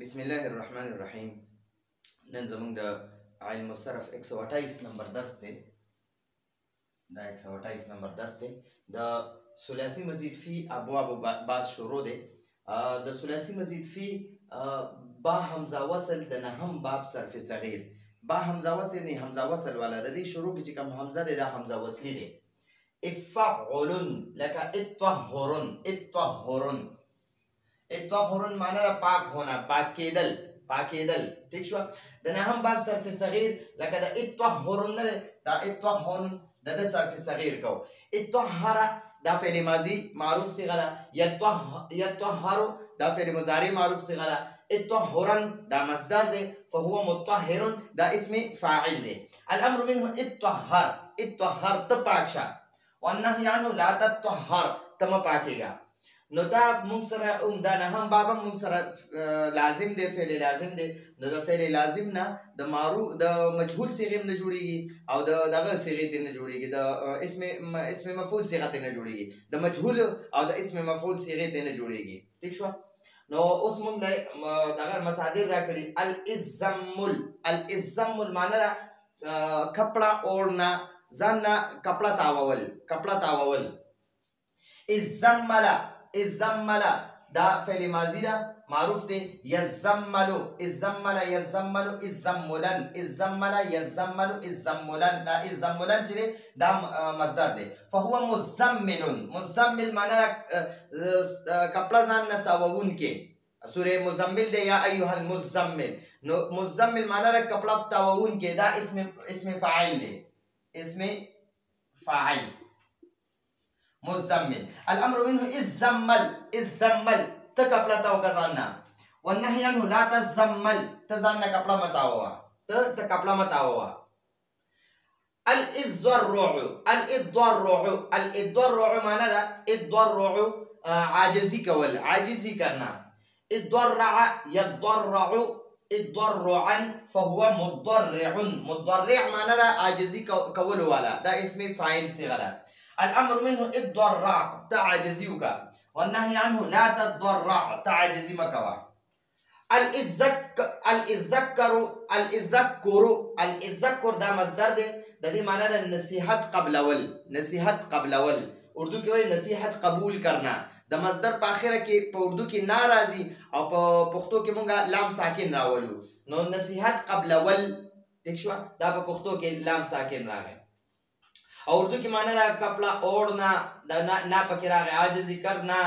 بسم الله الرحمن الرحیم. نن زمونږ د علم الصرف 128 نمبر درس دی. دا 128 نمبر درس دی. د ثلاثي مزید فی ابواب باز شروع دی. د ثلاثي مزید فی با حمزه وصل د نهم باب صرف صغیر. با حمزه وصل نه حمزه وصل والا د دې شروع کې چې کوم حمزه دی دا حمزه وصلی دی. افعل لك اطهر اطهرن معنی را پاک ہونا، پاک کېدل ٹھیک شو. د نهم باب صرف صغیر لکه د اطهرن نه دا اطهرن د صرف صغیر کو. اطهر دا فعل ماضی معروف صيغه ده. يطهر دا فعل مضارع معروف صيغه ده. اطهرن دا مصدر ده. فهو مطهر دا اسم فاعل ده. الامر منه اطهر تپاک شه. والنهي عنه لا تطهر تم پاکیگا. نو دا مونږ سره دا نهم باب مونږ سره لازم دی، فعل لازم دی. نو د فعل لازم نه د معروف د مجهول صيغه نه جوړیږي او د دغه صيغه نه جوړیږي، د اسم مفعول صيغه نه جوړیږي، د مجهول او د اسم مفعول صيغه نه جوړیږي. ٹھیک شو. نو اوس مونږ دغه مصادر راکړي. الازمل معنی را کپڑا اوڑنا، ځان کپڑا تاوول. الزمل دا فعل ماضی دا معروف دی. الزمل دا الزملن چې دا مصدر دی. فهو مزمل معنی را کپڑا ځان نه تاوون کې. سوره مزمل دی یا ایها المزمل. نو مزمل معنی را کپڑا تاوون کې دا اسم فاعل دی. اسم فاعل مزمل. الامر منه الزمل تکپڑا تاو کزاننا. والنهي عنه لا تزمل تزاننا کپڑا متاوا تکپڑا متاوا. الضرع معنی دا الضرع عاجزی کول، عاجزی کرنا. الضرع ضرعا فهو مضرع معنی دا عاجزی کول والا، دا اسم فاعل صيغه ده. الامر منه الضرع تعجزيك، والنهي عنه لا تضرع تعجزي مكوا. الذكر دا مصدر دی. د دې معنی ده نصیحت قبلول. اردو کې وایي نصیحت قبول کرنا. د مصدر په اخره کې په اردو کې ناراضي او په پښتو کې مونږه لام ساکن راولو. نو نصیحت قبلول ٹھیک شو. دا په پښتو کې لام ساکن راغی. اور اردو کی معنی رہا کپڑا اوڑنا، دا نا پکی راغی عاجزی کرنا،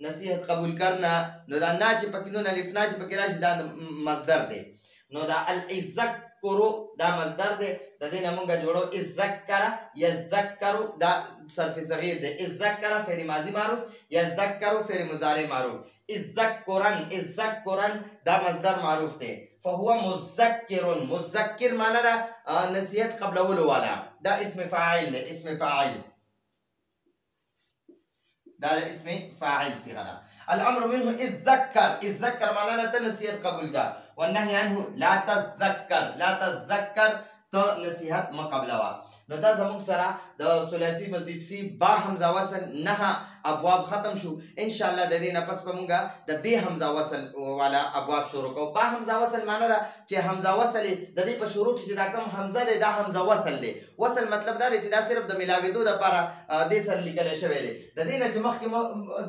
نصیحت قبول کرنا. نو دا نا چی پکی نون الف نا چی پکی راشی دا مصدر دے. نو دا الذکرو دا مصدر دے. دا دینا منگا جوڑو یذکرو دا صرف صغیر دے. اذکر فعل ماضی معروف، یذکرو فعل مضارع معروف. اذکرن دا مصدر معروف دے. فهو مذکر معنی را نصیحت قبلولو والا، دا اسم فاعل دے. دا اسم فاعل صيغه ده. الامر منه اذكر معنی را نصیحت قبول کا. والنهي عنه لا تذكر تو نصیحت مقبلوا. نو دا زموږ سره د ثلاثي مزید فی با حمزه وصل نه ابواب ختم شو. ان شاء الله د دې نه پس پمږه د به حمزه وصل والا ابواب شروع کو. با حمزه وصل معنی را چې حمزه وصل د دې په شروع کې چې دا کوم حمزه دی دا حمزه وصل دی. وصل مطلب دا دی چې دا صرف د ملاویدو لپاره د سر لیکل شوی دی. د دې نه چې مخکې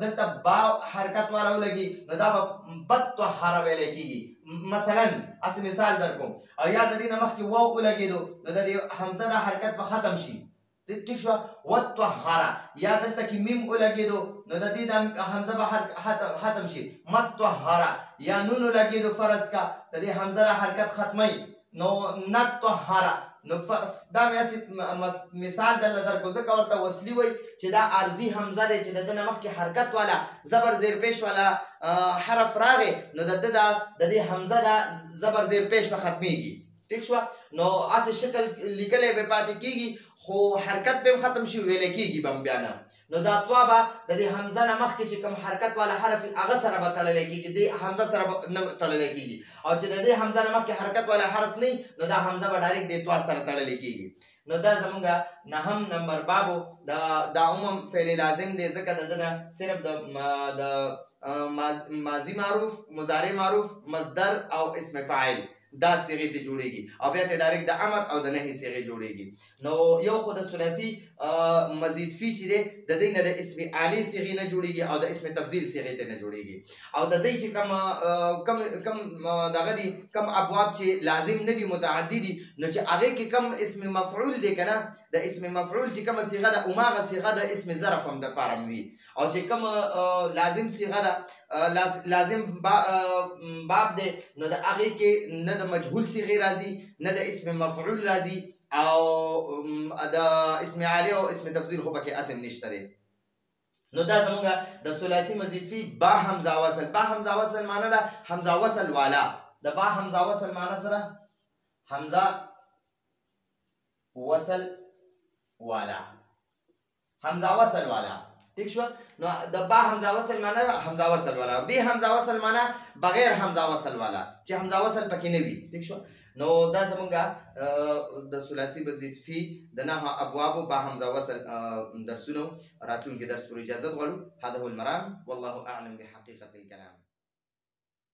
دلته با حرکت والا ولګي نو دا بطهر ویل کیږي. مثلا اسی مثال در کوم او یا د دې نه مخکې واو ولګیدو نو د دې حمزه د حرکت په ختم شي. ٹھیک شو. وطهر یا دلته کې میم ولګیدو نو د دې د حمزه به ختم شي. مطهر یا نون ولګیدو فرض کا د دې حمزه د حرکت ختمي نو نطهر. نو دا مثال در کو څه ورته وصلی وای چې دا عارضی حمزه دی چې د مخکې حرکت والا زبر زیر پیش والا حرف راغی نو د دې حمزه دا زبر زیر پیش په ختمیږي. ٹھیک شو. نو اسه شکل لیکلې به پاتې کیږي خو حرکت به ختم شي ویل کیږي بم بیان. نو دا توابه د دې حمزه نه مخکې چې کوم حرکت والا حرف هغه سره به تړل کیږي، د حمزه سره نه تړل کیږي. او چې د دې حمزه نه مخکې حرکت والا حرف نه نو دا حمزه به ډایرکټ د توا سره تړل کیږي. نو دا زمونږه نهم نمبر بابو دا عموم فعل لازم دی ځکه دنه صرف د ماضی معروف، مضارع معروف، مصدر او اسم فاعل دا صيغه ته جوړيږي او بیا ته ډایرکټ د امر او د نهي صيغه جوړيږي. نو یو خو د ثلاثي مزید فی چې د دې نه د اسم اعلی صيغه نه جوړيږي او د اسم تفضیل صيغه ته نه جوړيږي او د دې چې کم دغه دي کم ابواب چې لازم نه دي متعدی دي نو چې هغه کې کم اسم مفعول دی کنه د اسم مفعول چې کوم صيغه ده او ماغه صيغه د اسم ظرف هم د پارم دي او چې کوم لازم صيغه ده لازم باب دی نو د هغه کې نه د مجهول صيغه راځي نه د اسم مفعول راځي او د اسم عالی او اسم تفضیل خو پکې اسم نشته دی. نو دا زمونږه د ثلاثي مزید فی با حمزه وصل. با حمزه وصل معنی ده حمزه وصل والا. د با حمزه وصل معنی سره حمزه وصل والا، حمزه وصل والا. ٹھیک شو؟ نو د با حمزه وصل معنی حمزه وصل والا، بی حمزه وصل معنی بغیر حمزه وصل والا چې حمزه وصل پکې نه وي. ٹھیک شو؟ نو دا زمونږه د ثلاثي مزید فی د نحو ابواب با حمزه وصل درسونو راتلونکي درس پر اجازه غواړو. هذا هو المرام والله اعلم بحقيقه الكلام.